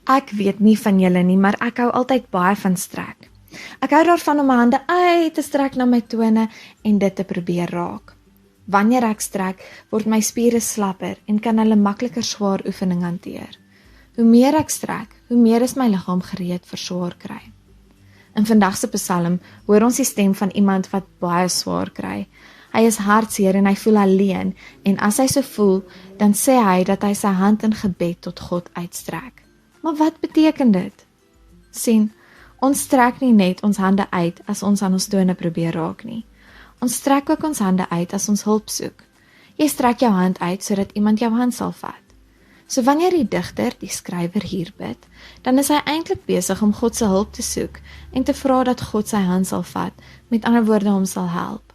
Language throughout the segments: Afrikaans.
Ek weet nie van julle nie, maar ek hou altyd baie van strek. Ek hou daarvan om my hande uit te strek na my tone en dit te probeer raak. Wanneer ek strek, word my spiere slapper en kan hulle makliker swaar oefening hanteer. Hoe meer ek strek, hoe meer is my liggaam gereed vir swaar kry. In vandag se Psalm hoor ons die stem van iemand wat baie swaar kry. Hy is hartseer en hy voel alleen, en as hy so voel, dan sê hy dat hy sy hand in gebed tot God uitstrek. Maar wat beteken dit? Sien, ons strek nie net ons hande uit as ons aan ons tone probeer raak nie. Ons strek ook ons hande uit as ons hulp soek. Jy strek jou hand uit sodat iemand jou hand sal vat. So wanneer die digter, die skrywer hier bid, dan is hy eintlik besig om God se hulp te soek en te vra dat God sy hand sal vat, met ander woorde hom sal help.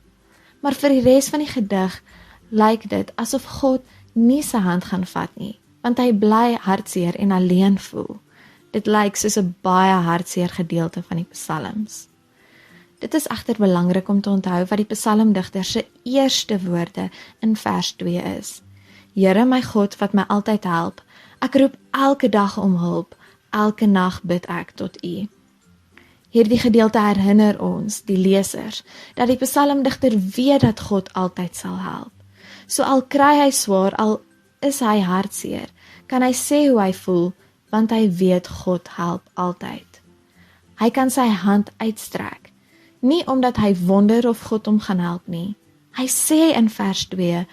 Maar vir die res van die gedig lyk dit asof God nie sy hand gaan vat nie, want hy bly hartseer en alleen voel. Dit lyk soos 'n baie hartseer gedeelte van die psalms. Dit is egter belangrik om te onthou wat die psalmdigter se eerste woorde in vers 2 is. Here my God wat my altyd help, ek roep elke dag om hulp, elke nag bid ek tot U. Hierdie gedeelte herinner ons, die lesers, dat die psalmdigter weet dat God altyd sal help. So al kry hy swaar, al is hy hartseer, kan hy sê hoe hy voel, want hy weet God help altyd. Hy kan sy hand uitstrek, nie omdat hy wonder of God hom gaan help nie. Hy sê in vers 2,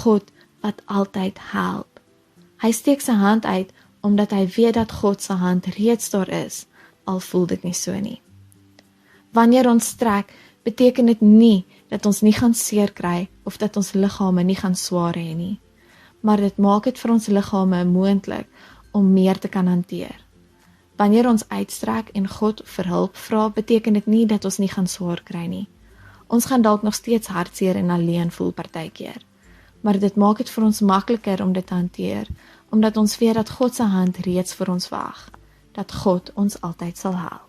God wat altyd help. Hy steek sy hand uit, omdat hy weet dat God se hand reeds daar is, al voel dit nie so nie. Wanneer ons strek, beteken dit nie dat ons nie gaan seer kry, of dat ons liggame nie gaan swaar hê nie. Maar dit maak dit vir ons liggame moontlik om meer te kan hanteer. Wanneer ons uitstrek en God vir hulp vra, beteken dit nie dat ons nie gaan swaar kry nie. Ons gaan dalk nog steeds hartseer en alleen voel partykeer. Maar dit maak dit vir ons makliker om dit te hanteer, omdat ons weet dat God se hand reeds vir ons wag, dat God ons altyd sal help.